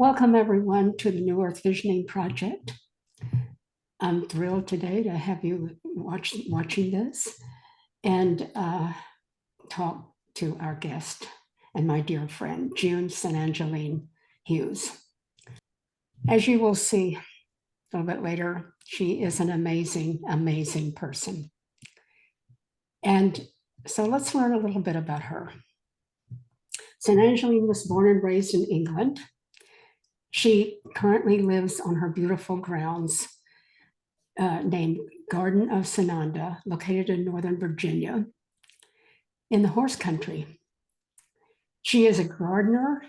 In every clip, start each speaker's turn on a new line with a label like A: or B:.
A: Welcome everyone to the New Earth Visioning Project. I'm thrilled today to have you watching this and talk to our guest and my dear friend, Sananjaleen Hughes. As you will see a little bit later, she is an amazing, amazing person. And so let's learn a little bit about her. Sananjaleen was born and raised in England. She currently lives on her beautiful grounds named Garden of Sananda, located in Northern Virginia, in the horse country. She is a gardener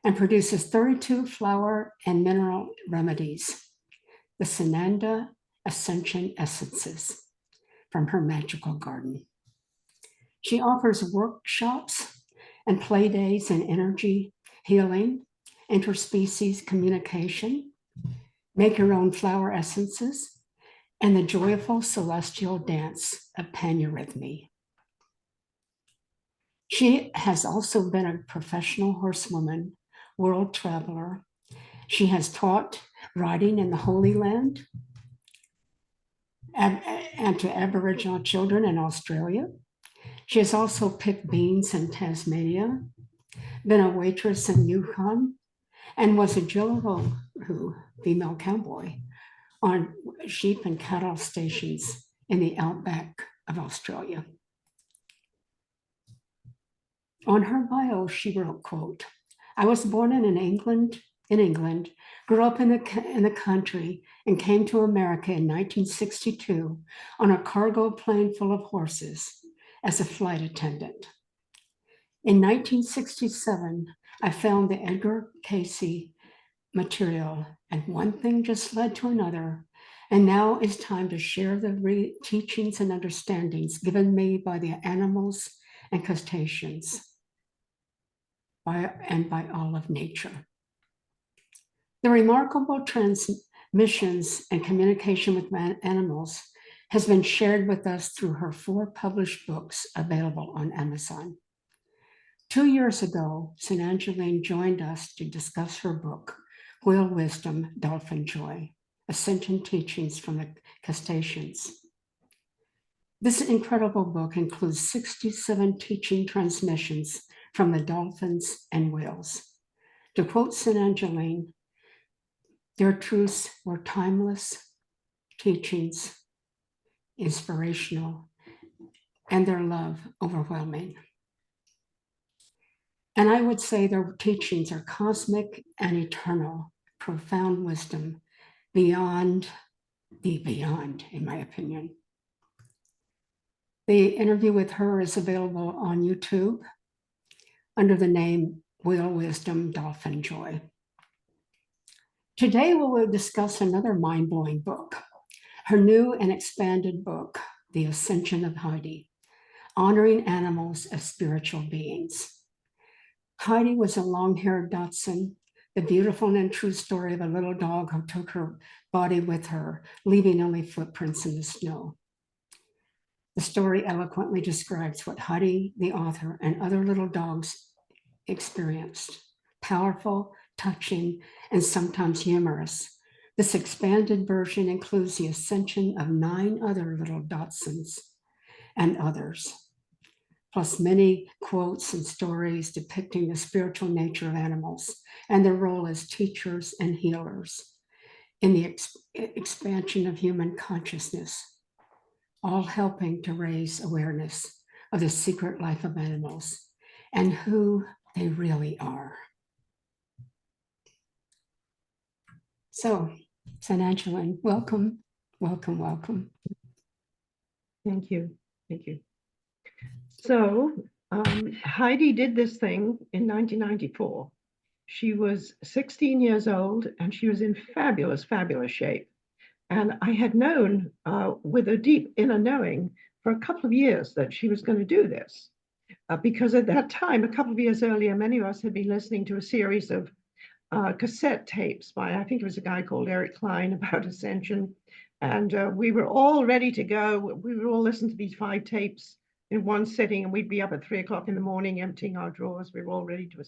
A: and produces 32 flower and mineral remedies, the Sananda Ascension essences from her magical garden. She offers workshops and play days in energy healing, interspecies communication, make your own flower essences, and the joyful celestial dance of paneurythmy. She has also been a professional horsewoman, world traveler. She has taught riding in the Holy Land and to Aboriginal children in Australia. She has also picked beans in Tasmania, been a waitress in Yukon, and was a Jilliho female cowboy on sheep and cattle stations in the outback of Australia. On her bio, she wrote, quote, "I was born in England, grew up in the country, and came to America in 1962 on a cargo plane full of horses as a flight attendant. In 1967, I found the Edgar Cayce material, and one thing just led to another. And now it's time to share the teachings and understandings given me by the animals and crustaceans and by all of nature." The remarkable transmissions and communication with animals has been shared with us through her 4 published books available on Amazon. 2 years ago, Sananjaleen joined us to discuss her book, Whale Wisdom, Dolphin Joy, Ascension Teachings from the Crustaceans. This incredible book includes 67 teaching transmissions from the dolphins and whales. To quote Sananjaleen, "Their truths were timeless teachings, inspirational, and their love overwhelming." And I would say their teachings are cosmic and eternal, profound wisdom beyond the beyond, in my opinion. The interview with her is available on YouTube under the name Whale Wisdom, Dolphin Joy. Today we will discuss another mind-blowing book, her new and expanded book, The Ascension of Heidi, Honoring Animals as Spiritual Beings. Heidi was a long-haired dachshund, the beautiful and true story of a little dog who took her body with her, leaving only footprints in the snow. The story eloquently describes what Heidi, the author, and other little dogs experienced. Powerful, touching, and sometimes humorous. This expanded version includes the ascension of 9 other little dachshunds and others, plus many quotes and stories depicting the spiritual nature of animals and their role as teachers and healers in the expansion of human consciousness, all helping to raise awareness of the secret life of animals and who they really are. So, Sananjaleen, welcome, welcome, welcome.
B: Thank you. So Heidi did this thing in 1994. She was 16 years old and she was in fabulous, fabulous shape. And I had known with a deep inner knowing for a couple of years that she was going to do this. Because at that time, a couple of years earlier, many of us had been listening to a series of cassette tapes by, I think it was a guy called Eric Klein, about Ascension. And we were all ready to go. We would all listen to these 5 tapes in one sitting, and we'd be up at 3 o'clock in the morning emptying our drawers. We were all ready to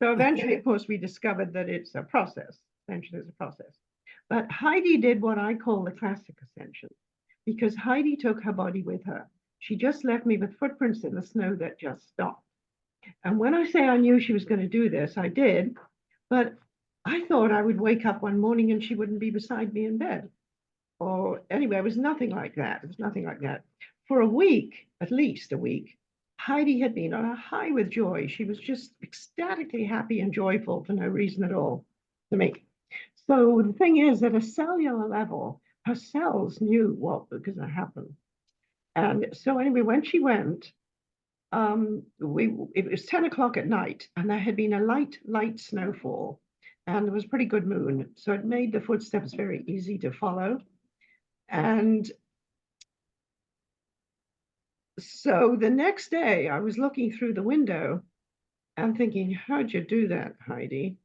B: So eventually, of course, we discovered that it's a process. Ascension is a process. But Heidi did what I call the classic ascension, because Heidi took her body with her. She just left me with footprints in the snow that just stopped. And when I say I knew she was going to do this, I did. But I thought I would wake up one morning and she wouldn't be beside me in bed. Or anyway, it was nothing like that. It was nothing like that. For a week, at least a week, Heidi had been on a high with joy. She was just ecstatically happy and joyful for no reason at all to me. So the thing is, at a cellular level, her cells knew what was going to happen. And so anyway, when she went, it was 10 o'clock at night, and there had been a light snowfall, and there was a pretty good moon. So it made the footsteps very easy to follow. And so the next day, I was looking through the window and thinking, how'd you do that, Heidi?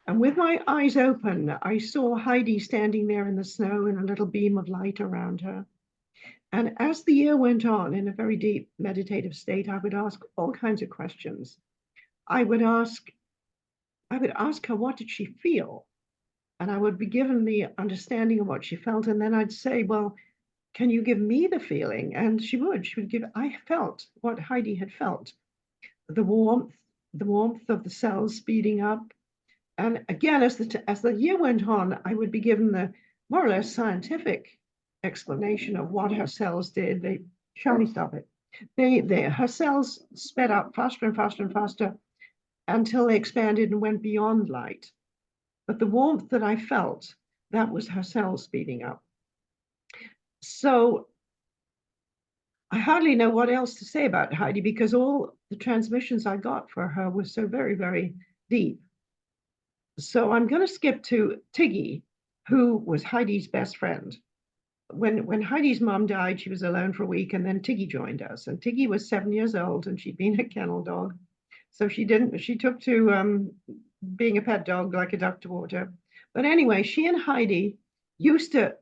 B: And with my eyes open, I saw Heidi standing there in the snow in a little beam of light around her. And as the year went on, in a very deep meditative state, I would ask all kinds of questions. I would ask her, what did she feel? And I would be given the understanding of what she felt. And then I'd say, well, can you give me the feeling? And she would give, I felt what Heidi had felt, the warmth of the cells speeding up. And again, as the year went on, I would be given the more or less scientific explanation of what her cells did. Shall stop it? Her cells sped up faster and faster and faster until they expanded and went beyond light. But the warmth that I felt, that was her cells speeding up. So I hardly know what else to say about Heidi, because all the transmissions I got for her were so very, very deep. So I'm going to skip to Tiggy, who was Heidi's best friend. When Heidi's mom died, she was alone for a week, and then Tiggy joined us. And Tiggy was 7 years old, and she'd been a kennel dog. So she took to being a pet dog like a duck to water. But anyway, she and Heidi used to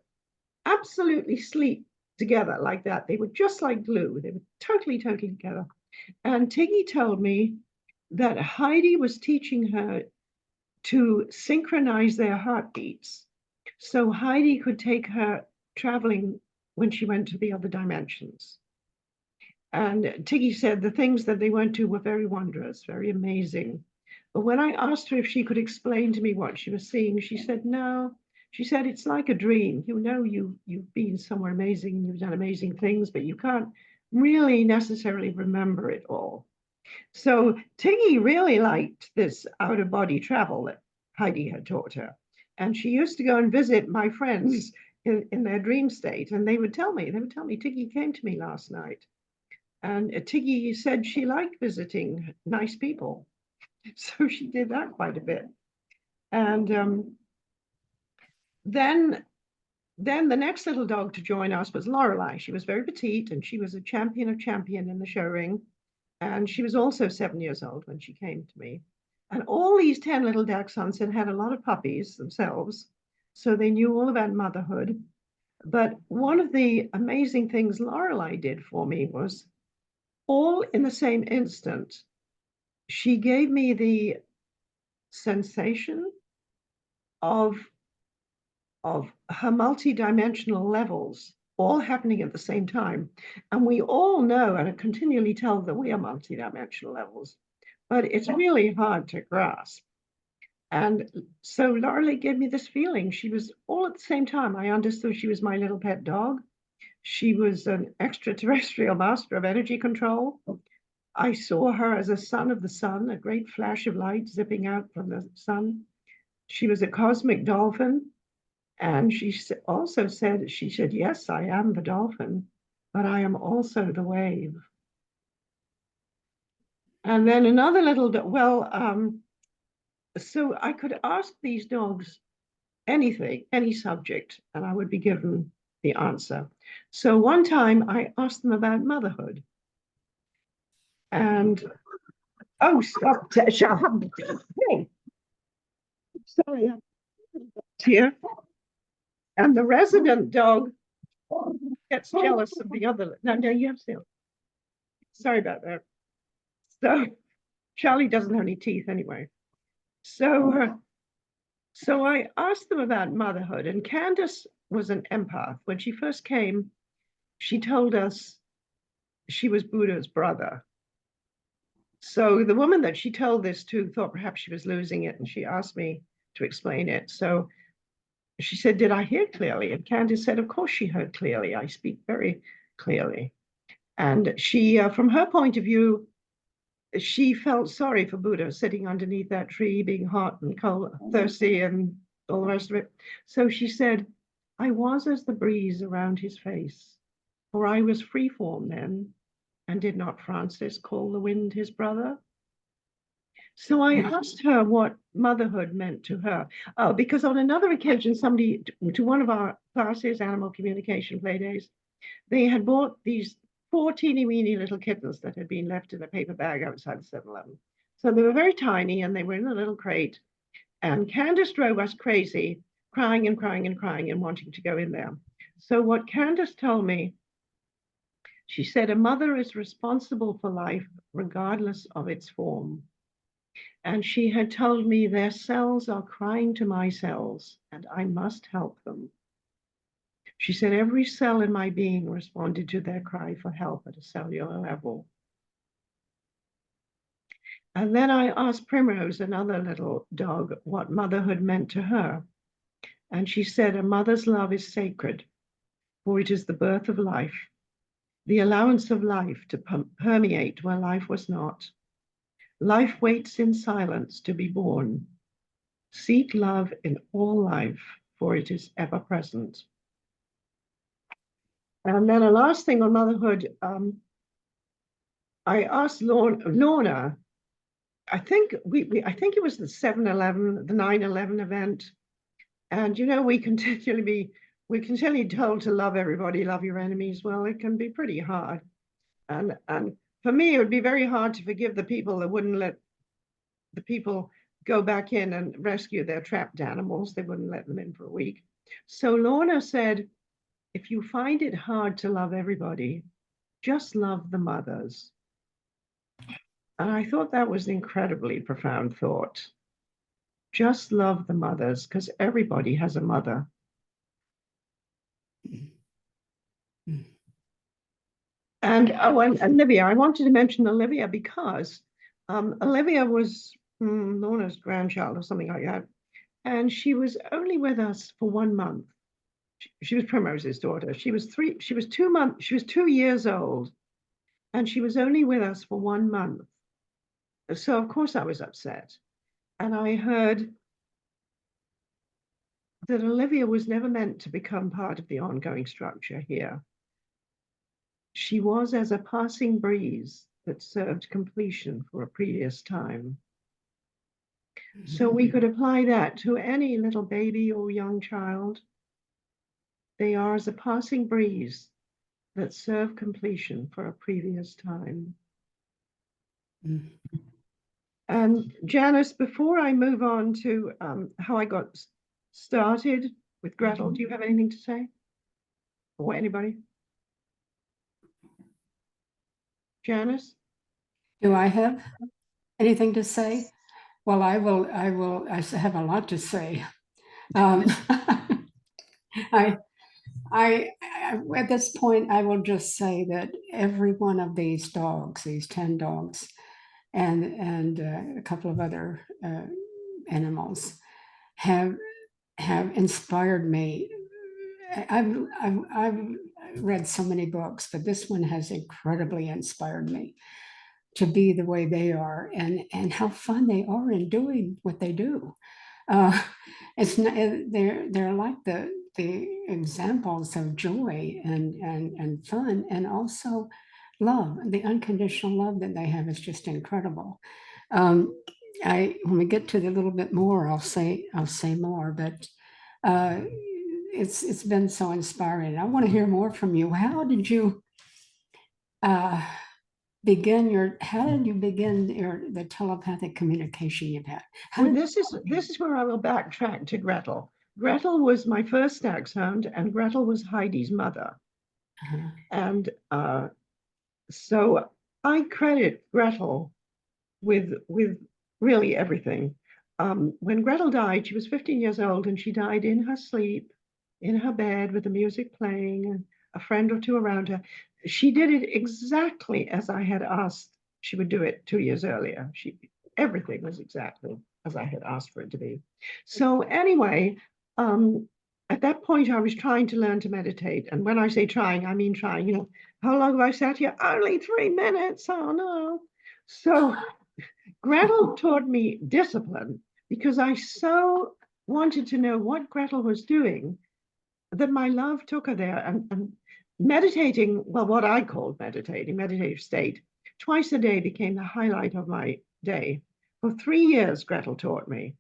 B: absolutely sleep together like that. They were just like glue. They were totally, totally together. And Tiggy told me that Heidi was teaching her to synchronize their heartbeats, so Heidi could take her traveling when she went to the other dimensions. And Tiggy said the things that they went to were very wondrous, very amazing. But when I asked her if she could explain to me what she was seeing, she said no. She said it's like a dream. You know, you've been somewhere amazing and you've done amazing things, but you can't really necessarily remember it all. So Tiggy really liked this out-of-body travel that Heidi had taught her. And she used to go and visit my friends in their dream state. And they would tell me, Tiggy came to me last night. And Tiggy said she liked visiting nice people. So she did that quite a bit. And then the next little dog to join us was Lorelei. She was very petite, and she was a champion of champion in the show ring. And she was also 7 years old when she came to me. And all these 10 little dachshunds had had a lot of puppies themselves, so they knew all about motherhood. But one of the amazing things Lorelei did for me was, all in the same instant, she gave me the sensation of her multidimensional levels all happening at the same time. And we all know and continually tell that we are multidimensional levels, but it's really hard to grasp. And so Lorelei gave me this feeling. She was all at the same time. I understood she was my little pet dog. She was an extraterrestrial master of energy control. I saw her as a son of the sun, a great flash of light zipping out from the sun. She was a cosmic dolphin. And she also said, yes, I am the dolphin, but I am also the wave. And then another little, so I could ask these dogs anything, any subject, and I would be given the answer. So one time I asked them about motherhood. And, oh, stop, shut up. Hey, sorry, here. And the resident dog gets jealous of the other. No, you have to. Sorry about that. So Charlie doesn't have any teeth anyway. So I asked them about motherhood, and Candace was an empath. When she first came, she told us she was Buddha's brother. So the woman that she told this to thought perhaps she was losing it, and she asked me to explain it. So she said, "Did I hear clearly?" And Candace said, "Of course she heard clearly. I speak very clearly." And she, from her point of view, she felt sorry for Buddha sitting underneath that tree, being hot and cold, thirsty, and all the rest of it. So she said, "I was as the breeze around his face, for I was freeform then, and did not Francis call the wind his brother?" So I asked her what motherhood meant to her. Oh, because on another occasion, somebody to one of our classes, animal communication play days, they had bought these four teeny weeny little kittens that had been left in a paper bag outside the 7-Eleven. So they were very tiny and they were in a little crate. And Candace drove us crazy, crying and crying and crying and wanting to go in there. So what Candace told me, she said, a mother is responsible for life regardless of its form. And she had told me their cells are crying to my cells and I must help them. She said every cell in my being responded to their cry for help at a cellular level. And then I asked Primrose, another little dog, what motherhood meant to her. And she said, a mother's love is sacred, for it is the birth of life, the allowance of life to permeate where life was not. Life waits in silence to be born. Seek love in all life, for it is ever present. And then a last thing on motherhood, I asked Lorna, I think I think it was the 7-Eleven, the 9/11 event. And we're continually told to love everybody, love your enemies. Well, it can be pretty hard. And for me, it would be very hard to forgive the people that wouldn't let the people go back in and rescue their trapped animals. They wouldn't let them in for a week. So Lorna said, if you find it hard to love everybody, just love the mothers. And I thought that was an incredibly profound thought. Just love the mothers, because everybody has a mother. And Olivia, I wanted to mention Olivia because Olivia was Lorna's grandchild or something like that. And she was only with us for 1 month. She was Primrose's daughter. She was 2 years old, and she was only with us for 1 month. So of course I was upset. And I heard that Olivia was never meant to become part of the ongoing structure here. She was as a passing breeze that served completion for a previous time. So we could apply that to any little baby or young child. They are as a passing breeze that serve completion for a previous time. And Janice, before I move on to how I got started with Gretel, do you have anything to say? Or anybody? Janice?
A: Do I have anything to say? Well, I have a lot to say. I, at this point, I will just say that every one of these dogs, these 10 dogs, and a couple of other animals, have inspired me. I've read so many books, but this one has incredibly inspired me to be the way they are, and how fun they are in doing what they do. It's not, they're like the examples of joy and fun, and also love. The unconditional love that they have is just incredible. When we get to a little bit more, I'll say more, but it's been so inspiring. I want to hear more from you. How did you begin the telepathic communication you've had?
B: Well, this is where I will backtrack to Gretel. Gretel was my first dachshund, and Gretel was Heidi's mother. And so I credit Gretel with really everything. when Gretel died, she was 15 years old, and she died in her sleep, in her bed with the music playing and a friend or two around her. She did it exactly as I had asked she would do it 2 years earlier. Everything was exactly as I had asked for it to be. So anyway, at that point, I was trying to learn to meditate. And when I say trying, I mean trying. How long have I sat here? Only 3 minutes. Oh no. So Gretel taught me discipline because I so wanted to know what Gretel was doing that my love took her there. And meditating, well, what I called meditating, meditative state, twice a day became the highlight of my day. For 3 years, Gretel taught me.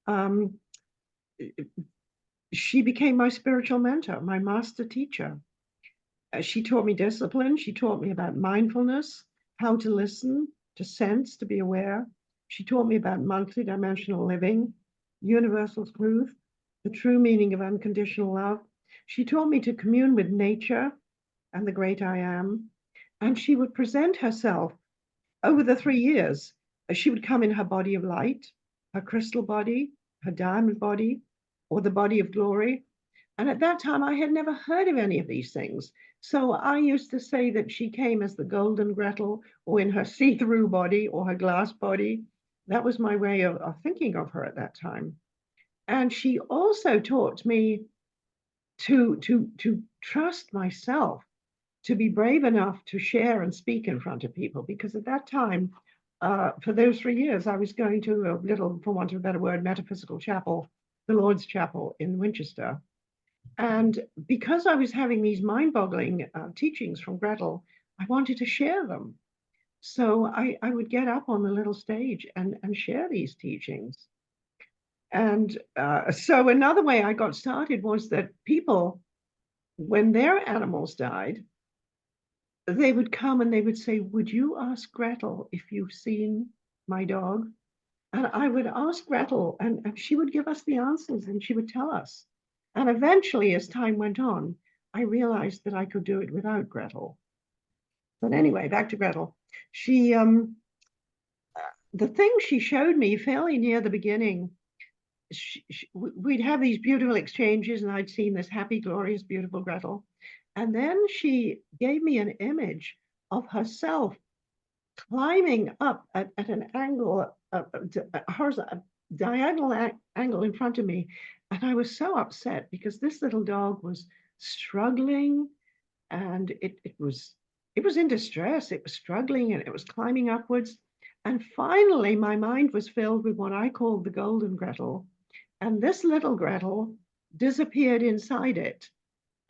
B: Um, she became my spiritual mentor, my master teacher. She taught me discipline. She taught me about mindfulness, how to listen, to sense, to be aware. She taught me about multidimensional living, universal truth, the true meaning of unconditional love. She taught me to commune with nature and the great I am. And she would present herself over the 3 years. She would come in her body of light, her crystal body, her diamond body, or the body of glory. And at that time, I had never heard of any of these things. So I used to say that she came as the golden Gretel, or in her see-through body, or her glass body. That was my way of thinking of her at that time. And she also taught me to trust myself, to be brave enough to share and speak in front of people. Because at that time, for those 3 years, I was going to a little, for want of a better word, metaphysical chapel, the Lord's Chapel in Winchester. And because I was having these mind-boggling teachings from Gretel, I wanted to share them. So I would get up on the little stage and share these teachings. And so another way I got started was that people, when their animals died, they would come and they would say, would you ask Gretel if you've seen my dog? And I would ask Gretel, and she would give us the answers and she would tell us. And eventually, as time went on, I realized that I could do it without Gretel. But anyway, back to Gretel. She, the thing she showed me fairly near the beginning, we'd have these beautiful exchanges, and I'd seen this happy, glorious, beautiful Gretel. And then she gave me an image of herself climbing up at an angle, a diagonal angle in front of me. And I was so upset because this little dog was struggling, and it was in distress. It was struggling and it was climbing upwards. And finally, my mind was filled with what I called the golden Gretel. And this little Gretel disappeared inside it.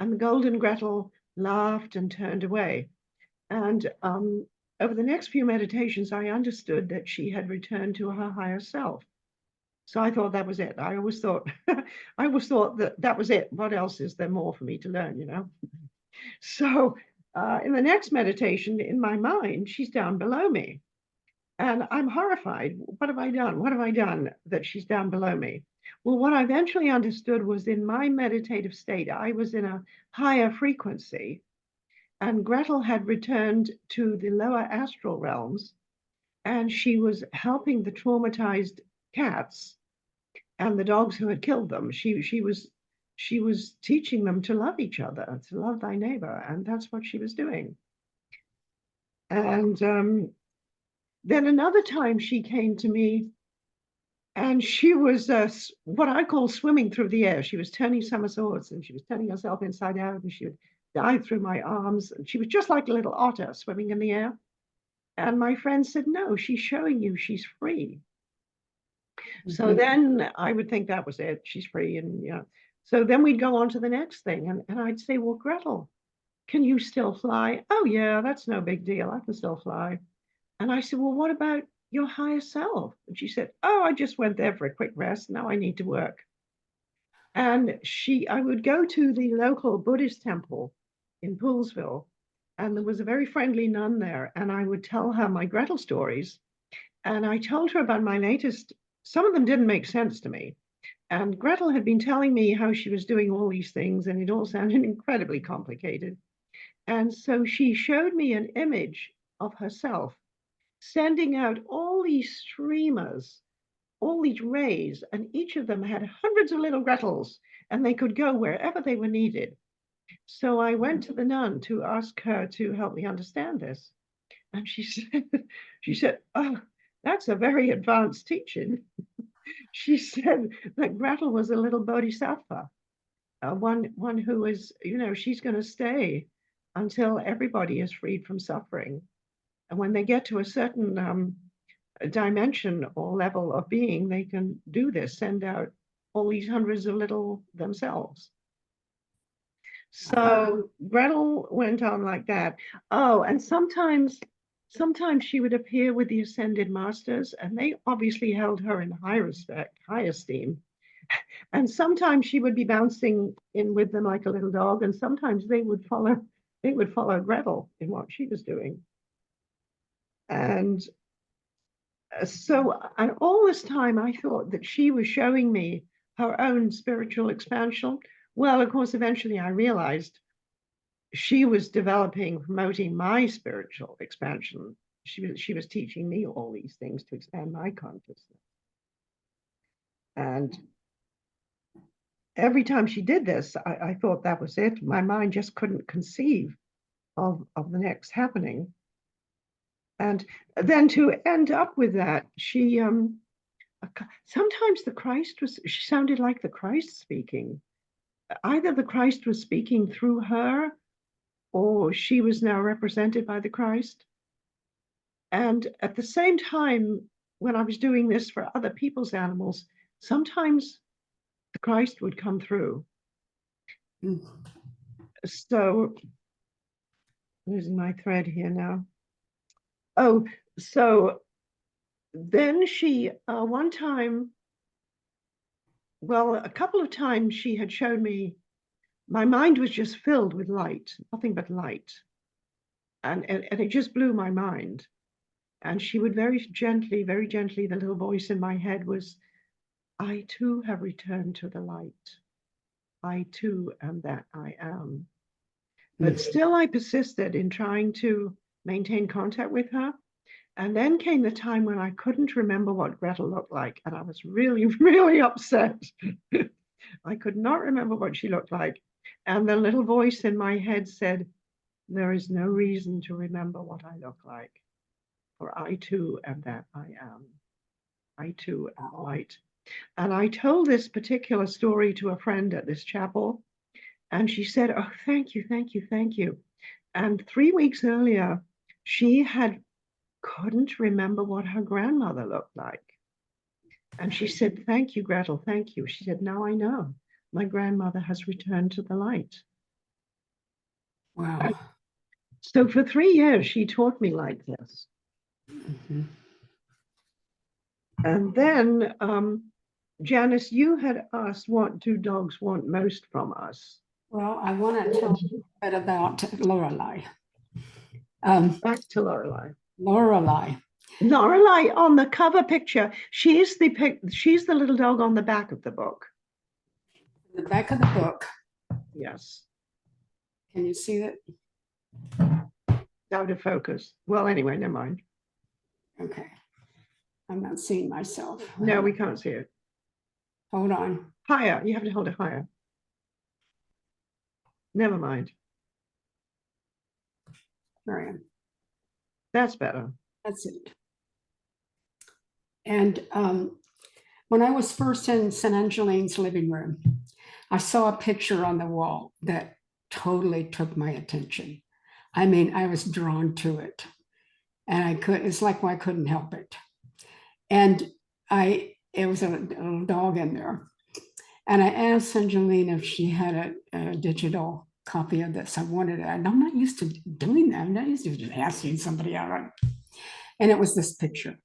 B: And the golden Gretel laughed and turned away. And over the next few meditations, I understood that she had returned to her higher self. So I thought that was it. I always thought that was it. What else is there more for me to learn? So in the next meditation, in my mind, she's down below me. And I'm horrified. What have I done? What have I done that she's down below me? Well, what I eventually understood was in my meditative state, I was in a higher frequency, and Gretel had returned to the lower astral realms, and she was helping the traumatized cats and the dogs who had killed them. She was teaching them to love each other, to love thy neighbor, and that's what she was doing. And then another time she came to me, and she was what I call swimming through the air. She was turning somersaults, and she was turning herself inside out, and she would dive through my arms. And she was just like a little otter swimming in the air. And my friend said, no, she's showing you she's free. So then I would think that was it. She's free. And so then we'd go on to the next thing. And I'd say, well, Gretel, can you still fly? Oh, yeah, that's no big deal. I can still fly. And I said, well, what about your higher self? And she said, oh, I just went there for a quick rest. Now I need to work. And I would go to the local Buddhist temple in Poolesville, and there was a very friendly nun there. And I would tell her my Gretel stories. And I told her about my latest, some of them didn't make sense to me. And Gretel had been telling me how she was doing all these things, and it all sounded incredibly complicated. And so she showed me an image of herself sending out all these streamers, all these rays, and each of them had hundreds of little Gretels, and they could go wherever they were needed. So I went to the nun to ask her to help me understand this. And she said, oh, that's a very advanced teaching. She said that Gretel was a little bodhisattva, one who is, she's going to stay until everybody is freed from suffering. And when they get to a certain dimension or level of being, they can do this, send out all these hundreds of little themselves. So Gretel went on like that. Oh, and sometimes she would appear with the ascended masters, and they obviously held her in high respect, high esteem. And sometimes she would be bouncing in with them like a little dog, and sometimes they would follow Gretel in what she was doing. And and all this time I thought that she was showing me her own spiritual expansion. Well, of course, eventually I realized she was promoting my spiritual expansion. She was teaching me all these things to expand my consciousness. And every time she did this, I thought that was it. My mind just couldn't conceive of the next happening. And then to end up with that, she sometimes she sounded like the Christ speaking. Either the Christ was speaking through her, or she was now represented by the Christ. And at the same time, when I was doing this for other people's animals, sometimes the Christ would come through. Mm. So, losing my thread here now. Oh, so then she, one time, well, a couple of times she had shown me, my mind was just filled with light, nothing but light. And it just blew my mind. And she would very gently, the little voice in my head was, I too have returned to the light. I too am that I am. But still I persisted in trying to maintain contact with her. And then came the time when I couldn't remember what Gretel looked like. And I was really, really upset. I could not remember what she looked like. And the little voice in my head said, there is no reason to remember what I look like. For I too am that I am. I too am light. And I told this particular story to a friend at this chapel. And she said, oh, thank you, thank you, thank you. And 3 weeks earlier, she couldn't remember what her grandmother looked like. And she said, thank you, Gretel, thank you. She said, now I know. My grandmother has returned to the light.
A: Wow.
B: And so for 3 years, she taught me like this. Mm-hmm. And then, Janice, you had asked, what do dogs want most from us?
A: Well, I want to tell you a bit about Lorelei.
B: Back to Lorelei.
A: Lorelei
B: on the cover picture, she's the little dog on the back of the book.
A: The back of the book.
B: Yes.
A: Can you see that?
B: Out of focus. Well, anyway, never mind.
A: Okay. I'm not seeing myself.
B: No, we can't see it.
A: Hold on.
B: Higher. You have to hold it higher. Never mind.
A: There I am.
B: That's better.
A: That's it. And when I was first in Sananjaleen's living room, I saw a picture on the wall that totally took my attention. I mean, I was drawn to it. And it's like I couldn't help it. And it was a little dog in there. And I asked Sananjaleen if she had a digital copy of this. I wanted it. And I'm not used to doing that. I'm not used to just asking somebody out. And it was this picture.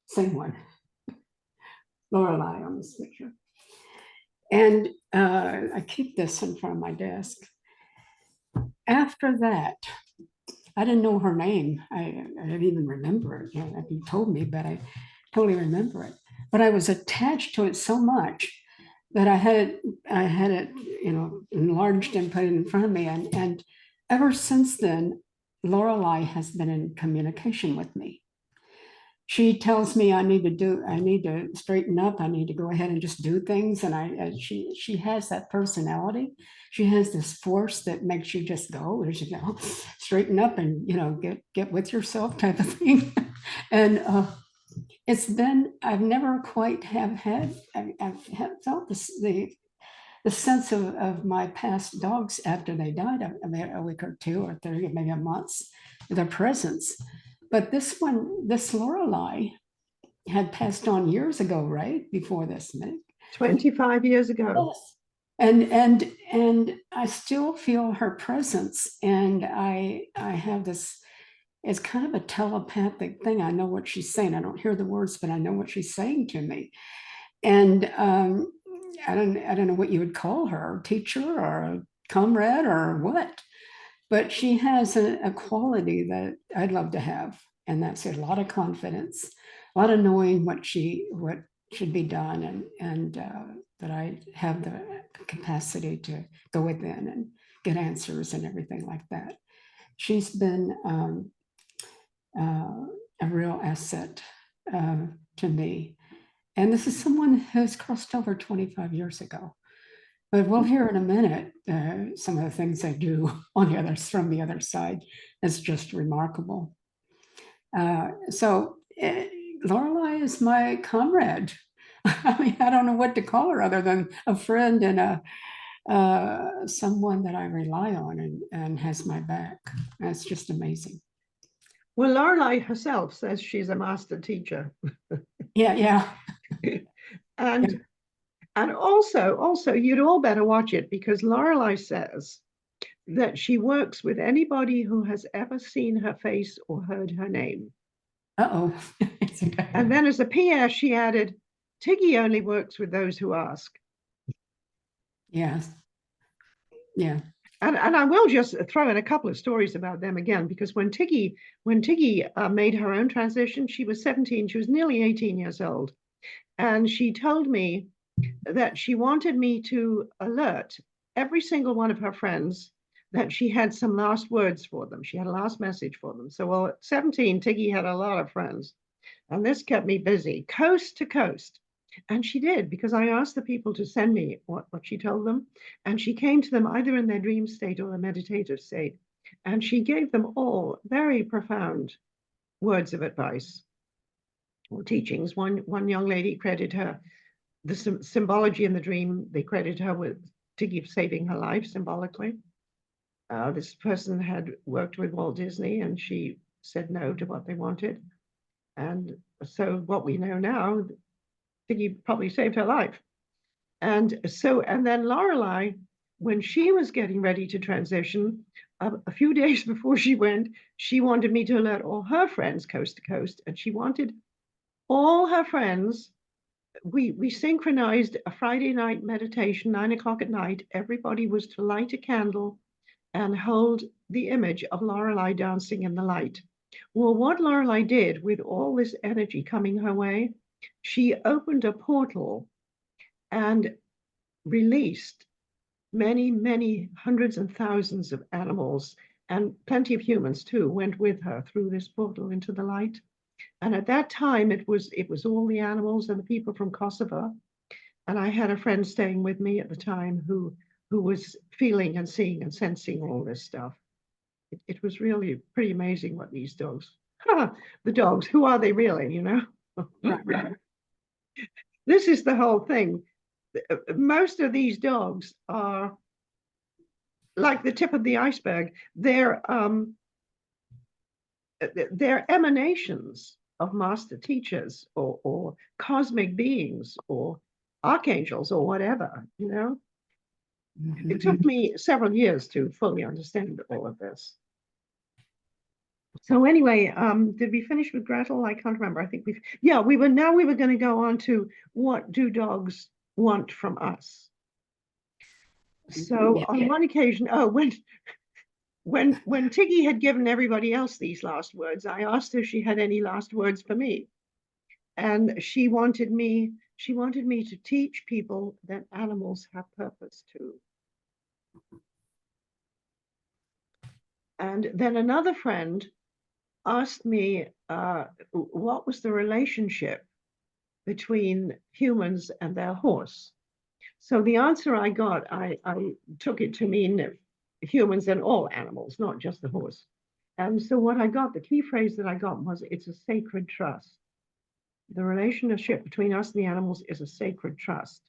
A: Same one. Lorelei on this picture. And I keep this in front of my desk. After that, I didn't know her name. I didn't even remember it. You told me, but I totally remember it. But I was attached to it so much that I had it, enlarged and put it in front of me. And ever since then, Lorelei has been in communication with me. she tells me I need to straighten up. I need to go ahead and just do things. And she has that personality. She has this force that makes you just go, there you go, straighten up and, get with yourself type of thing. And I've never quite I've felt the sense of my past dogs after they died, a week or two or three, maybe a month, their presence. But this Lorelei had passed on years ago, right? Before this,
B: 25 years ago.
A: yes. And I still feel her presence. And I have this, it's kind of a telepathic thing. I know what she's saying. I don't hear the words, but I know what she's saying to me. And I don't know what you would call her, a teacher or a comrade or what, but she has a quality that I'd love to have, and that's a lot of confidence, a lot of knowing what should be done, and that I have the capacity to go within and get answers and everything like that. She's been a real asset to me. And this is someone who's crossed over 25 years ago. But we'll hear in a minute some of the things I do from the other side. It's just remarkable. So Lorelei is my comrade. I mean, I don't know what to call her other than a friend and someone that I rely on and has my back. That's just amazing.
B: Well, Lorelei herself says she's a master teacher.
A: Yeah.
B: And yeah. And also, you'd all better watch it, because Lorelei says that she works with anybody who has ever seen her face or heard her name.
A: Uh-oh.
B: And then as a PS, she added, Tiggy only works with those who ask.
A: Yes. Yeah.
B: And I will just throw in a couple of stories about them again, because when Tiggy made her own transition, she was 17. She was nearly 18 years old. And she told me that she wanted me to alert every single one of her friends that she had some last words for them. She had a last message for them. So, well, at 17, Tiggy had a lot of friends. And this kept me busy, coast to coast. And she did, because I asked the people to send me what she told them. And she came to them either in their dream state or a meditative state. And she gave them all very profound words of advice or teachings. One young lady credited her, the symbology in the dream, they credit her with Tiggy saving her life symbolically. This person had worked with Walt Disney, and she said no to what they wanted. And so what we know now, Tiggy probably saved her life. And then Lorelei, when she was getting ready to transition, a few days before she went, she wanted me to alert all her friends coast to coast. And she wanted all her friends, we synchronized a Friday night meditation, 9 o'clock at night. Everybody was to light a candle and hold the image of Lorelei dancing in the light. Well, what Lorelei did with all this energy coming her way, she opened a portal and released many, many hundreds and thousands of animals, and plenty of humans too went with her through this portal into the light. And at that time, it was all the animals and the people from Kosovo. And I had a friend staying with me at the time who was feeling and seeing and sensing all this stuff. It was really pretty amazing what these dogs, the dogs, who are they really,
A: Right.
B: This is the whole thing. Most of these dogs are like the tip of the iceberg. They're emanations of master teachers or cosmic beings or archangels or whatever,
A: Mm-hmm.
B: It took me several years to fully understand all of this. So anyway, did we finish with Gretel? I can't remember. I think we were going to go on to what do dogs want from us. So on one occasion, when Tiggy had given everybody else these last words, I asked her if she had any last words for me. And she wanted me to teach people that animals have purpose too. And then another friend asked me what was the relationship between humans and their horse. So the answer I got, I took it to mean humans and all animals, not just the horse. And so what I got, the key phrase that I got was, it's a sacred trust. The relationship between us and the animals is a sacred trust.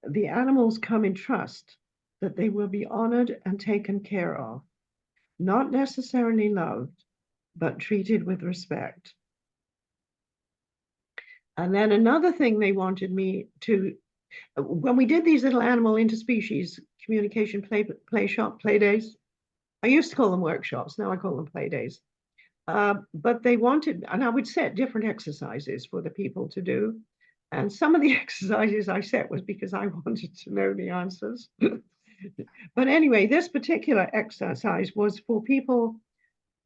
B: The animals come in trust that they will be honored and taken care of, not necessarily loved, but treated with respect. And then another thing they wanted me to, when we did these little animal interspecies communication play days, I used to call them workshops, now I call them play days. But they wanted, and I would set different exercises for the people to do. And some of the exercises I set was because I wanted to know the answers. But anyway, this particular exercise was for people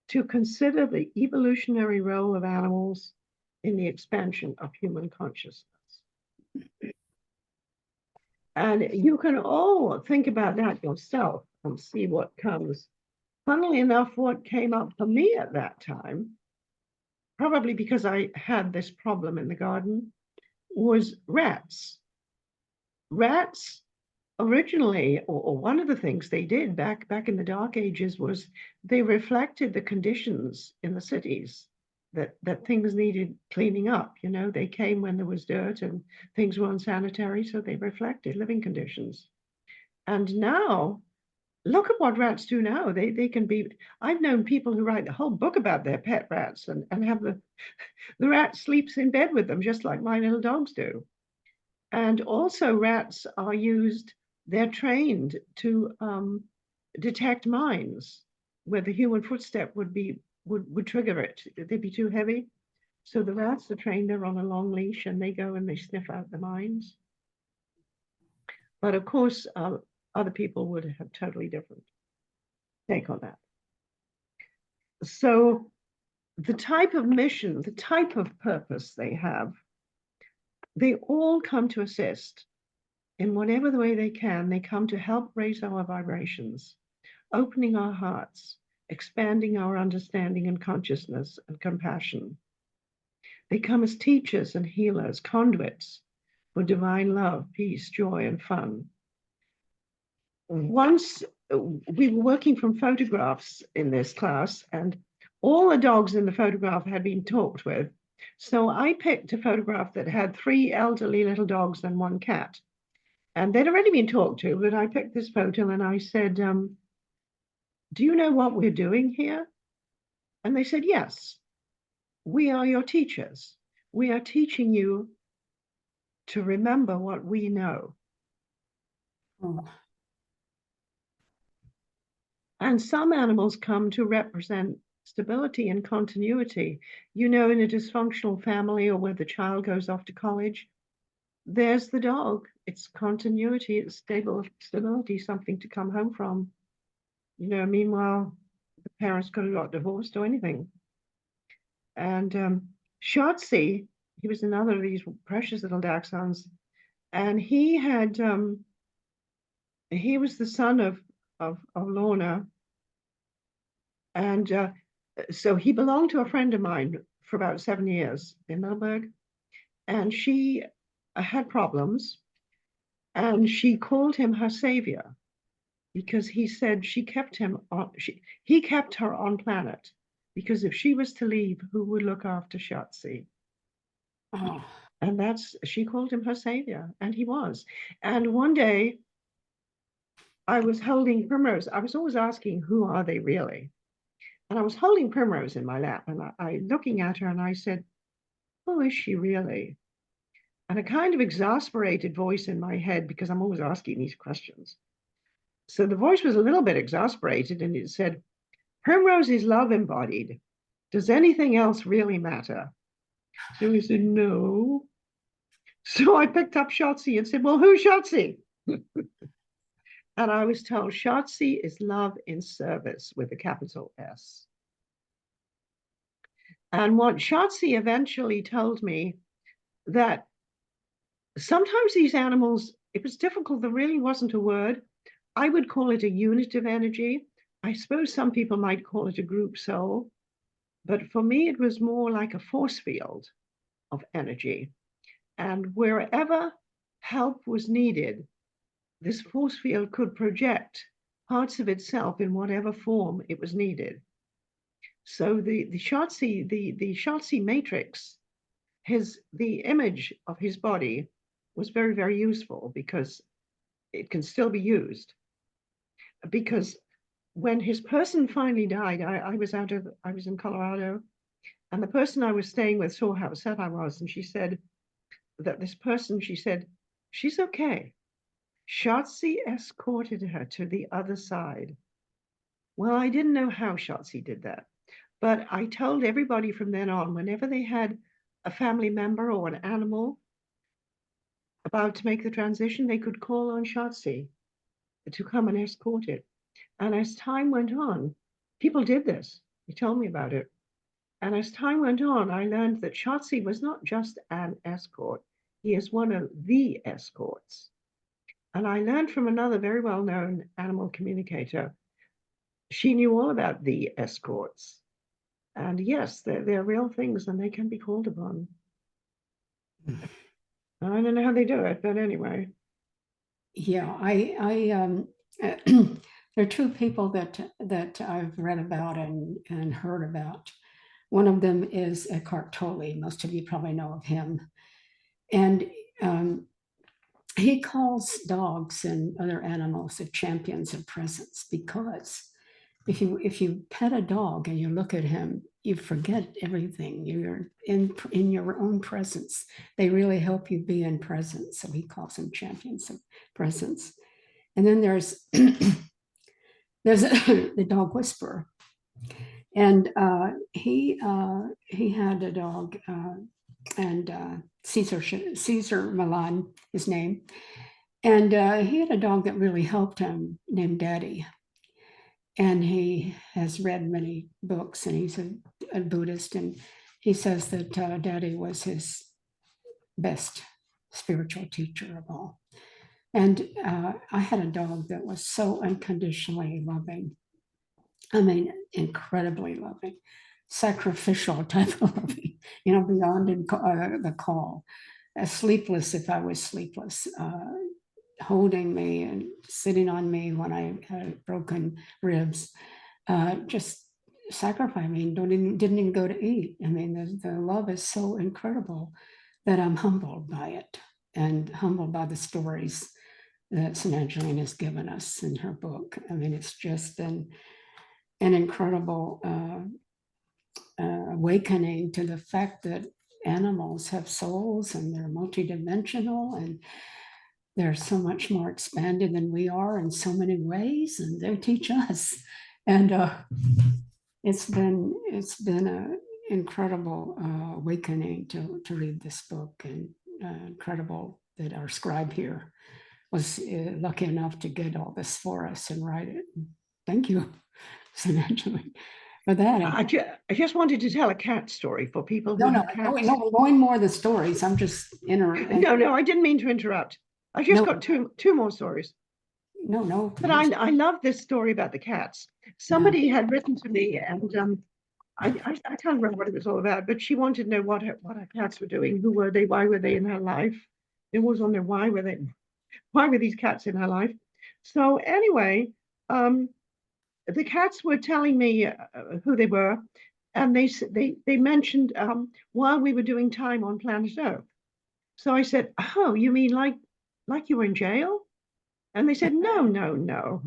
B: to consider the evolutionary role of animals in the expansion of human consciousness. And you can all think about that yourself and see what comes. Funnily enough, what came up for me at that time, probably because I had this problem in the garden, was rats. Rats originally, or one of the things they did back in the Dark Ages, was they reflected the conditions in the cities, that things needed cleaning up. You know, they came when there was dirt and things were unsanitary, so they reflected living conditions. And now, look at what rats do now. They can be, I've known people who write the whole book about their pet rats and have the rat sleeps in bed with them, just like my little dogs do. And also rats are used, they're trained to detect mines where the human footstep would trigger it. They'd be too heavy. So the rats are trained, they're on a long leash and they go and they sniff out the mines. But of course, other people would have totally different take on that. So the type of mission, the type of purpose they have, they all come to assist in whatever the way they can. They come to help raise our vibrations, opening our hearts, expanding our understanding and consciousness and compassion. They come as teachers and healers, conduits for divine love, peace, joy, and fun. Once we were working from photographs in this class, and all the dogs in the photograph had been talked with. So I picked a photograph that had 3 elderly little dogs and 1 cat. And they'd already been talked to, but I picked this photo and I said, do you know what we're doing here? And they said, yes, we are your teachers. We are teaching you to remember what we know.
A: Oh.
B: And some animals come to represent stability and continuity. You know, in a dysfunctional family or where the child goes off to college, there's the dog. It's continuity, it's stability, something to come home from. You know, meanwhile, the parents could have got divorced or anything. And Shotzi, he was another of these precious little dachshunds, and he was the son of Lorna, and so he belonged to a friend of mine for about 7 years in Middleburg, and she had problems, and she called him her savior because he said he kept her on planet, because if she was to leave, who would look after Shotzi?
A: Oh.
B: And she called him her savior, and he was. And one day I was holding Primrose. I was always asking, who are they really? And I was holding Primrose in my lap, and I looking at her, and I said, who is she really? And a kind of exasperated voice in my head, because I'm always asking these questions. So the voice was a little bit exasperated, and it said, Primrose is love embodied. Does anything else really matter? So I said, no. So I picked up Shotzi and said, well, who's Shotzi? And I was told Shotzi is love in service with a capital S. And what Shotzi eventually told me, that sometimes these animals, it was difficult, there really wasn't a word. I would call it a unit of energy. I suppose some people might call it a group soul. But for me, it was more like a force field of energy. And wherever help was needed, this force field could project parts of itself in whatever form it was needed. So the Shotzi matrix, the image of his body was very, very useful because it can still be used. Because when his person finally died, I was in Colorado, and the person I was staying with saw how upset I was, and she said that she said, she's okay. Shotzi escorted her to the other side. Well, I didn't know how Shotzi did that, but I told everybody from then on, whenever they had a family member or an animal about to make the transition, they could call on Shotzi to come and escort it. And as time went on, people did this. They told me about it. And as time went on, I learned that Shotzi was not just an escort, he is one of the escorts. And I learned from another very well known animal communicator. She knew all about the escorts. And yes, they're real things and they can be called upon. I don't know how they do it, but anyway.
A: Yeah, there are two people that I've read about and heard about. One of them is Eckhart Tolle. Most of you probably know of him. And he calls dogs and other animals the champions of presence, because if you pet a dog and you look at him, you forget everything. You're in your own presence. They really help you be in presence. So he calls them champions of presence. And then there's the dog whisperer, and he had a dog, and Caesar Milan, his name, and he had a dog that really helped him named Daddy. And he has read many books, and he's a Buddhist, and he says that Daddy was his best spiritual teacher of all. And I had a dog that was so unconditionally loving. I mean, incredibly loving, sacrificial type of loving, beyond the call. Sleepless if I was sleepless, holding me and sitting on me when I had broken ribs, just sacrificing. I mean, didn't even go to eat. I mean, the love is so incredible that I'm humbled by it, and humbled by the stories that Sananjaleen has given us in her book. I mean, it's just an incredible awakening to the fact that animals have souls and they're multidimensional, and they're so much more expanded than we are in so many ways, and they teach us. And it's been an incredible awakening to read this book, and incredible that our scribe here was lucky enough to get all this for us and write it. Thank you, Sananjaleen, for that.
B: I just wanted to tell a cat story for people who
A: No,
B: have cats.
A: we're going more of the stories. I'm just
B: No, I didn't mean to interrupt. I just got two more stories.
A: No.
B: But I love this story about the cats. Somebody had written to me, and I can't remember what it was all about, but she wanted to know what her cats were doing. Who were they? Why were they in her life? It was on there. Why were these cats in her life? So anyway, the cats were telling me who they were, and they mentioned while we were doing time on planet Earth. So I said, "Oh, you mean like you were in jail?" And they said, "No."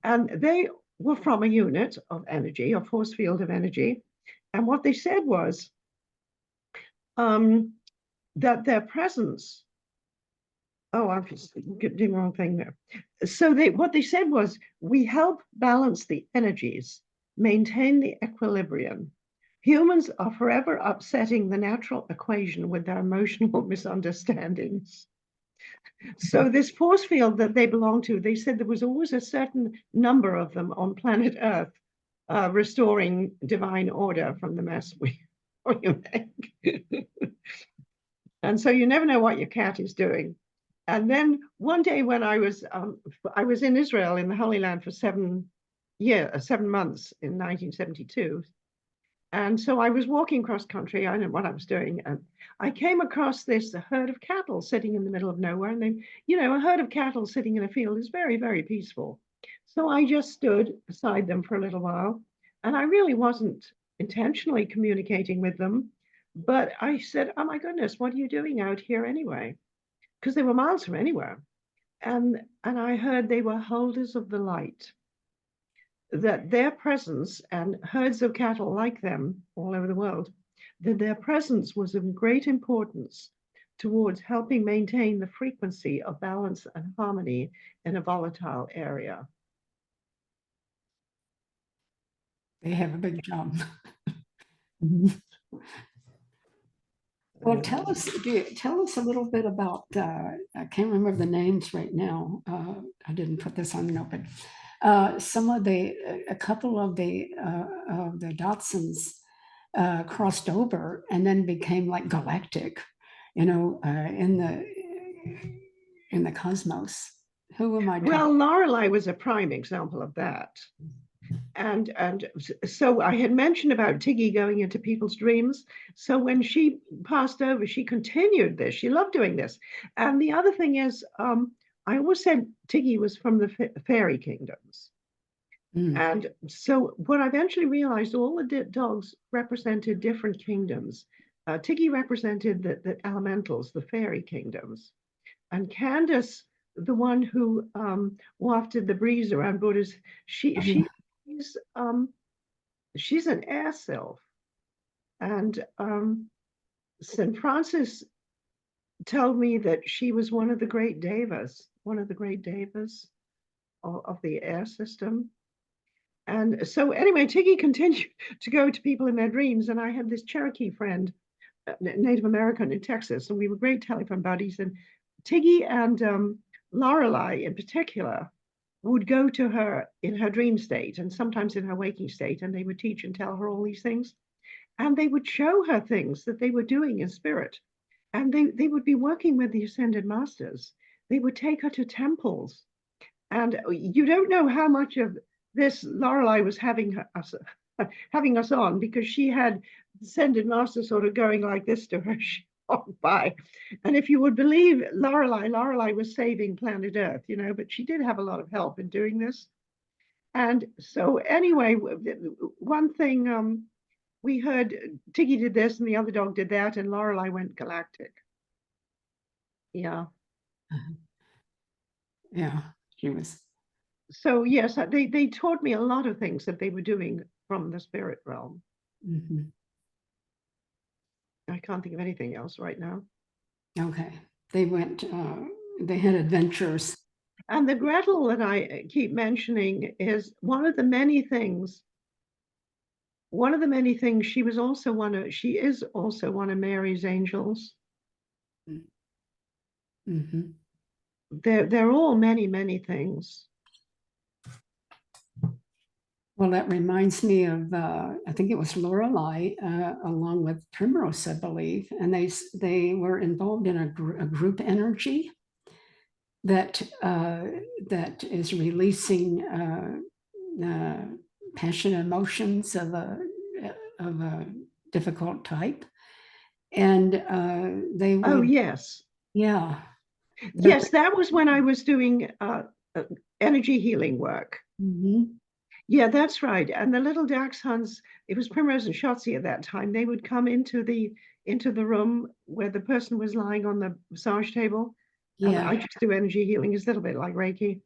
B: And they were from a unit of energy, a force field of energy. And what they said was that their presence, I'm just doing the wrong thing there. So what they said was, we help balance the energies, maintain the equilibrium. Humans are forever upsetting the natural equation with their emotional misunderstandings. So this force field that they belong to, they said there was always a certain number of them on planet Earth, restoring divine order from the mess we make. And so you never know what your cat is doing. And then one day when I was in Israel in the Holy Land for 7 months in 1972, And so I was walking cross country. I didn't know what I was doing. And I came across this herd of cattle sitting in the middle of nowhere. And then, a herd of cattle sitting in a field is very, very peaceful. So I just stood beside them for a little while. And I really wasn't intentionally communicating with them. But I said, "Oh my goodness, what are you doing out here anyway?" Because they were miles from anywhere. And I heard they were holders of the light, that their presence, and herds of cattle like them all over the world, that their presence was of great importance towards helping maintain the frequency of balance and harmony in a volatile area.
A: They have a big job. Mhm. Well, tell us a little bit about, I can't remember the names right now. I didn't put this on the note, but a couple of the dachshunds crossed over and then became like galactic, in the cosmos. Who am I talking?
B: Well, Lorelei was a prime example of that. And so I had mentioned about Tiggy going into people's dreams. So when she passed over, she continued this. She loved doing this. And the other thing is, I always said Tiggy was from the fairy kingdoms. And so what I eventually realized, all the dogs represented different kingdoms. Tiggy represented the elementals, the fairy kingdoms. And Candace, the one who wafted the breeze around Buddha's, she's she's an air sylph. And St. Francis told me that she was one of the great devas, of the air system. And so anyway, Tiggy continued to go to people in their dreams. And I had this Cherokee friend, Native American in Texas, and we were great telephone buddies. And Tiggy and Lorelei in particular would go to her in her dream state and sometimes in her waking state, and they would teach and tell her all these things. And they would show her things that they were doing in spirit. And they would be working with the ascended masters. They would take her to temples. And you don't know how much of this Lorelei was having us on, because she had ascended master sort of going like this to her. She walked by. And if you would believe Lorelei was saving planet Earth, but she did have a lot of help in doing this. And so anyway, one thing, we heard Tiggy did this and the other dog did that, and Lorelei went galactic. Yeah.
A: Yeah, she was.
B: So yes, they taught me a lot of things that they were doing from the spirit realm.
A: Mhm.
B: I can't think of anything else right now.
A: Okay. They went, they had adventures.
B: And the Gretel that I keep mentioning is one of the many things. One of the many things, she is also one of Mary's angels.
A: Mhm.
B: They're all many, many things.
A: Well, that reminds me of, I think it was Lorelei, along with Primrose, I believe, and they were involved in a group energy that is releasing passion emotions of a difficult type, and they would.
B: Oh yes,
A: Yeah.
B: yes, that was when I was doing energy healing work.
A: Mhm.
B: Yeah, that's right. And the little dachshunds, it was Primrose and Shotzi at that time. They would come into the room where the person was lying on the massage table. And
A: Yeah.
B: I just do energy healing. It's a little bit like Reiki.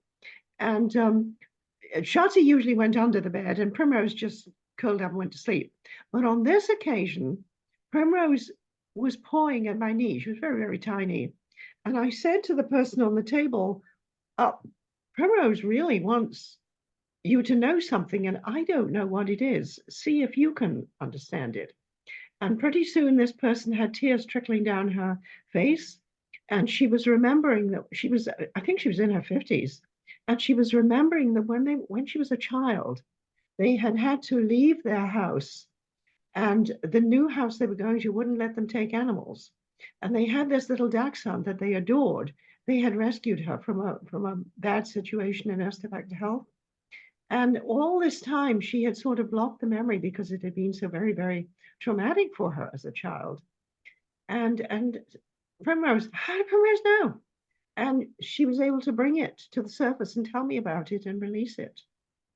B: And Shotzi usually went under the bed, and Primrose just curled up and went to sleep. But on this occasion, Primrose was pawing at my knee. She was very, very tiny. And I said to the person on the table, Primrose really wants you to know something, and I don't know what it is. See if you can understand it. And pretty soon, this person had tears trickling down her face, and she was remembering that I think she was in her 50s, and she was remembering that when she was a child, they had to leave their house, and the new house they were going to wouldn't let them take animals. And they had this little dachshund that they adored. They had rescued her from a bad situation and nursed her back to health. And all this time, she had sort of blocked the memory because it had been so very, very traumatic for her as a child. And Primrose, how did Primrose know? And she was able to bring it to the surface and tell me about it and release it.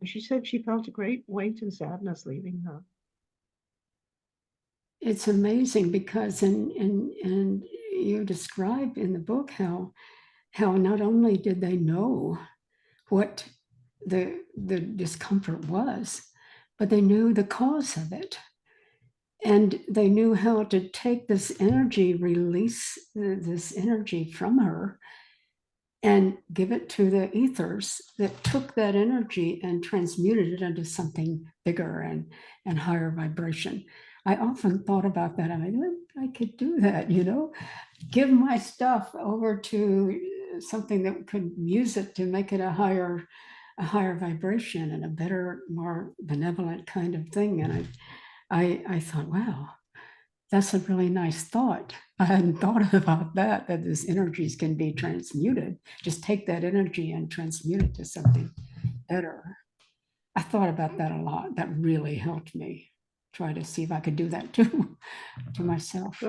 B: And she said she felt a great weight and sadness leaving her.
A: It's amazing because and you describe in the book how not only did they know what the discomfort was, but they knew the cause of it. And they knew how to take this energy, release this energy from her, and give it to the ethers that took that energy and transmuted it into something bigger and higher vibration. I often thought about that. I mean, I could do that, give my stuff over to something that could use it to make it a higher vibration and a better, more benevolent kind of thing. And I thought, wow, that's a really nice thought. I hadn't thought about that these energies can be transmuted. Just take that energy and transmute it to something better. I thought about that a lot. That really helped me try to see if I could do that too to myself.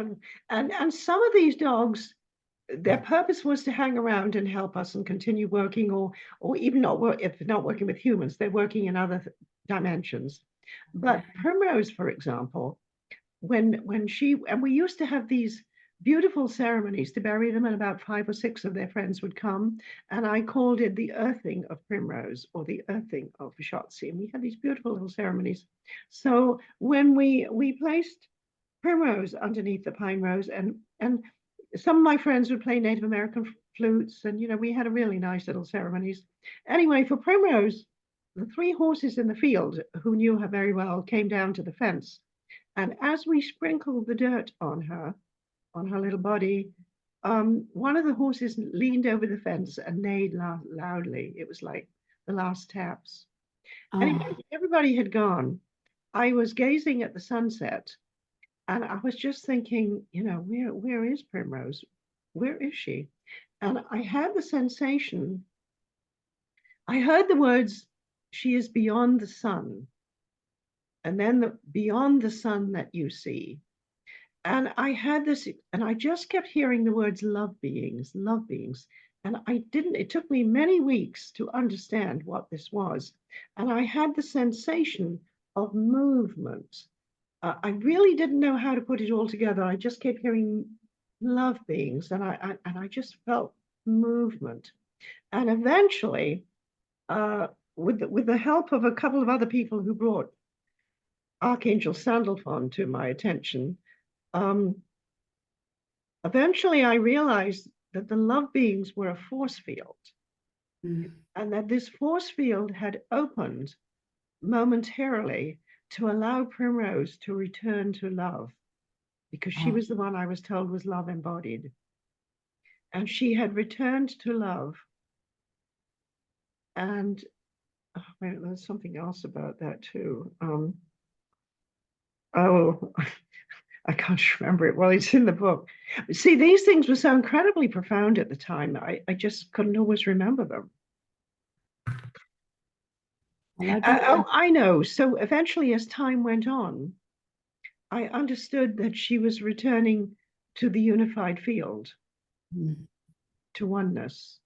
B: And some of these dogs, their purpose was to hang around and help us and continue working, or even not work if not working with humans, they're working in other dimensions. But Primrose, for example, when she and we used to have these beautiful ceremonies to bury them, and about 5 or 6 of their friends would come, and I called it the earthing of Primrose or the earthing of Shotzi, and we had these beautiful little ceremonies. So when we placed Primrose underneath the pine rose, and some of my friends would play Native American flutes, and we had a really nice little ceremonies. Anyway, for Primrose, the 3 horses in the field who knew her very well came down to the fence, and as we sprinkled the dirt on her little body, one of the horses leaned over the fence and neighed loudly. It was like the last taps. Anyway,
A: Oh,
B: everybody had gone. I was gazing at the sunset, and I was just thinking, where is Primrose? Where is she? And I had the sensation, I heard the words, she is beyond the sun. And then beyond the sun that you see. And I had this, and I just kept hearing the words love beings, love beings. And it took me many weeks to understand what this was. And I had the sensation of movement. I really didn't know how to put it all together. I just kept hearing love beings, and I just felt movement. And eventually, with the help of a couple of other people who brought Archangel Sandalphon to my attention, um, eventually I realized that the love beings were a force field, and that this force field had opened momentarily to allow Primrose to return to love, because she was the one I was told was love embodied. And she had returned to love. And wait, there's something else about that too. Oh, I can't remember it. Well, it's in the book. See, these things were so incredibly profound at the time. I just couldn't always remember them.
A: well,
B: I know. So eventually, as time went on, I understood that she was returning to the unified field, to oneness.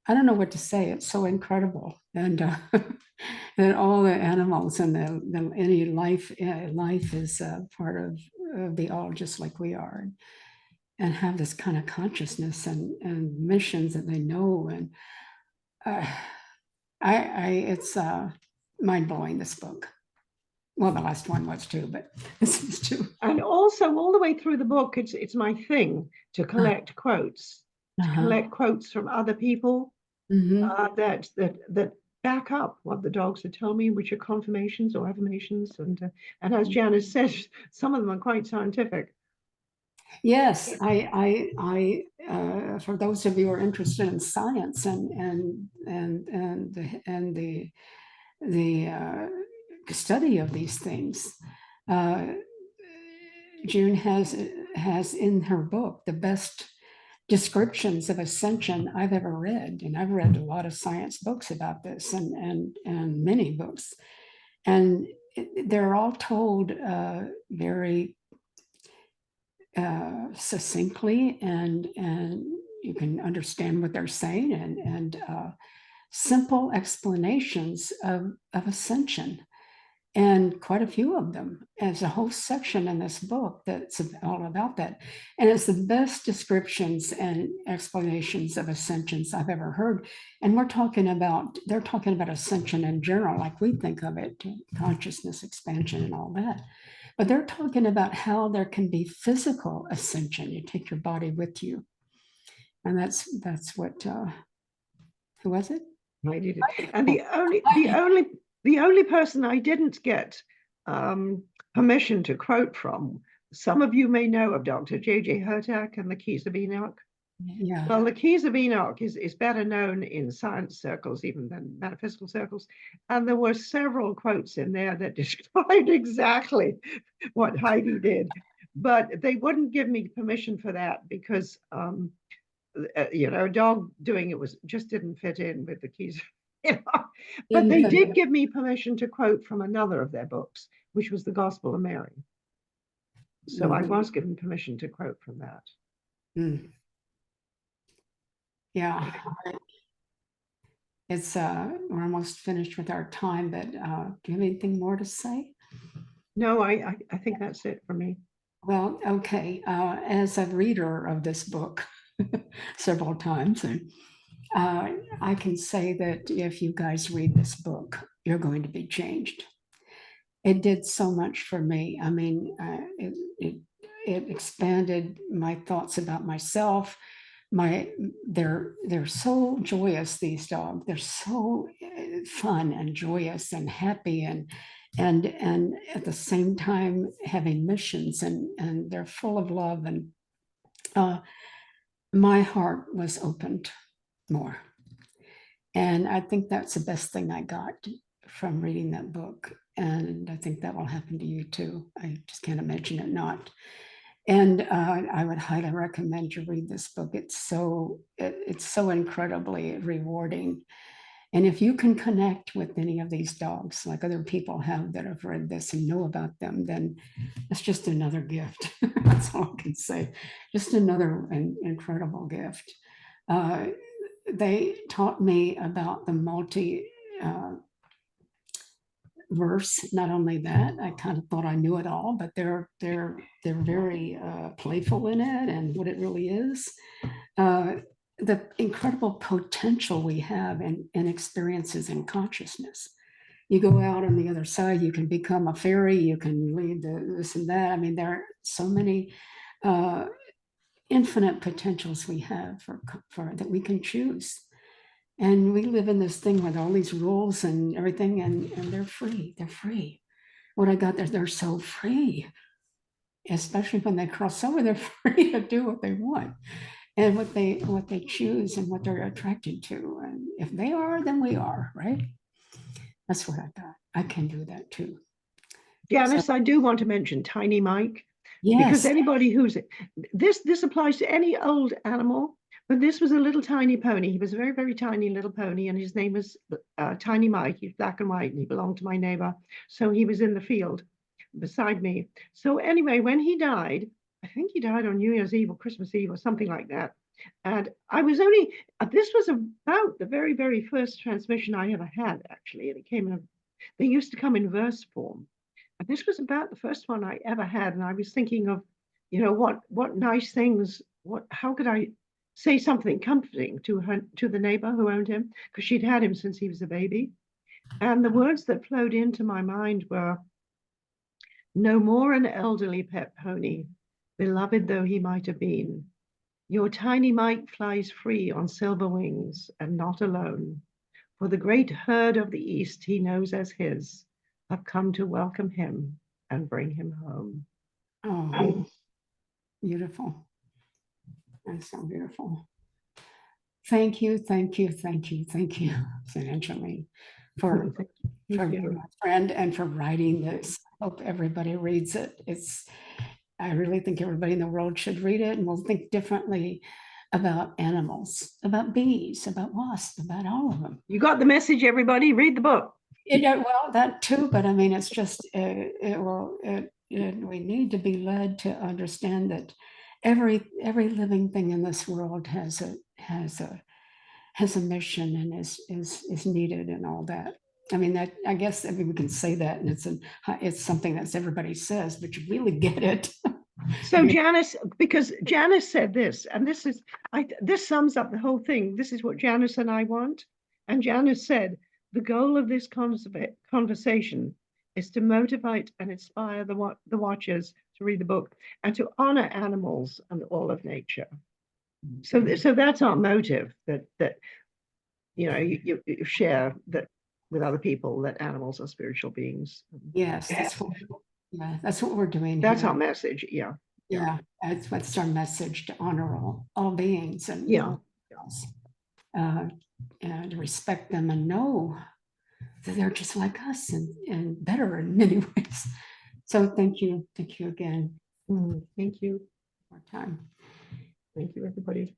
A: I don't know what to say. It's so incredible, and and all the animals and any life is part of the all, just like we are, and have this kind of consciousness and missions that they know. And it's mind blowing. This book. Well, the last one was too, but this is too.
B: And also, all the way through the book, it's my thing to collect quotes, to collect quotes from other people that back up what the dogs had told me, which are confirmations or affirmations. And as Janice says, some of them are quite scientific.
A: Yes, for those of you who are interested in science and the study of these things, June has in her book the best descriptions of ascension I've ever read. And I've read a lot of science books about this, and many books. And they're all told very succinctly, and you can understand what they're saying, and simple explanations of ascension. And quite a few of them. There's a whole section in this book that's all about that. And it's the best descriptions and explanations of ascensions I've ever heard. And they're talking about ascension in general, like we think of it, consciousness expansion and all that. But they're talking about how there can be physical ascension. You take your body with you. And that's what, who was it?
B: I did it. And the only person I didn't get permission to quote from, some of you may know of Dr. J.J. Hurtak and the Keys of Enoch.
A: Yeah.
B: Well, the Keys of Enoch is better known in science circles even than metaphysical circles. And there were several quotes in there that described exactly what Heidi did. But they wouldn't give me permission for that because, a dog doing it just didn't fit in with the Keys of Enoch. But they did give me permission to quote from another of their books, which was the Gospel of Mary. So I was given permission to quote from that.
A: Mm. Yeah, it's we're almost finished with our time, but do you have anything more to say?
B: No, I think that's it for me.
A: Well, okay. As a reader of this book several times, and I can say that if you guys read this book, you're going to be changed. It did so much for me. I mean, it expanded my thoughts about myself. They're so joyous, these dogs. They're so fun and joyous and happy, and at the same time having missions, and they're full of love. And my heart was opened more, and I think that's the best thing I got from reading that book. And I think that will happen to you too. I just can't imagine it not. And I would highly recommend you read this book. It's so incredibly rewarding. And if you can connect with any of these dogs, like other people have that have read this and know about them, then it's just another gift. That's all I can say. Just another incredible gift. They taught me about the multi verse. Not only that, I kind of thought I knew it all, but they're very playful in it and what it really is. The incredible potential we have in experiences in consciousness. You go out on the other side, you can become a fairy, you can lead this and that. I mean, there are so many infinite potentials we have for that we can choose. And we live in this thing with all these rules and everything, and they're free. They're free. What I got there, they're so free, especially when they cross over. They're free to do what they want and what they choose and what they're attracted to. And if they are, then we are, right? That's what I got. I can do that too.
B: Janice, I do want to mention Tiny Mike.
A: Yes.
B: Because anybody who's this applies to any old animal, but this was a little tiny pony. He was a very, very tiny little pony, and his name was Tiny Mike. He's black and white, and he belonged to my neighbor. So he was in the field beside me. So anyway, when he died, I think he died on New Year's Eve or Christmas Eve or something like that. And I was only, this was about the very, very first transmission I ever had, actually. And it came in, they used to come in verse form. And this was about the first one I ever had. And I was thinking of, what nice things, how could I say something comforting to the neighbor who owned him? Because she'd had him since he was a baby. And the words that flowed into my mind were, no more an elderly pet pony, beloved though he might have been. Your tiny Mike flies free on silver wings and not alone. For the great herd of the East he knows as his have come to welcome him and bring him home.
A: Oh, beautiful. That's so beautiful. Thank you, Sananjaleen, for being my friend and for writing this. I hope everybody reads it. I really think everybody in the world should read it, and we'll think differently about animals, about bees, about wasps, about all of them.
B: You got the message, everybody. Read the book.
A: Well, that too, but I mean, it's just we need to be led to understand that every living thing in this world has a mission and is needed and all that. I mean, that I guess we can say that, and it's something that everybody says, but you really get it.
B: So Janice, because Janice said this, and this sums up the whole thing. This is what Janice and I want. And Janice said, the goal of this conversation is to motivate and inspire the watchers to read the book and to honor animals and all of nature. So that's our motive, that you share that with other people, that animals are spiritual beings.
A: Yes, that's what we're doing.
B: That's
A: here.
B: our message. Yeah.
A: Yeah, that's what's our message, to honor all beings and and respect them and know that they're just like us and better in many ways. So thank you again.
B: Thank you.
A: For time.
B: Thank you, everybody.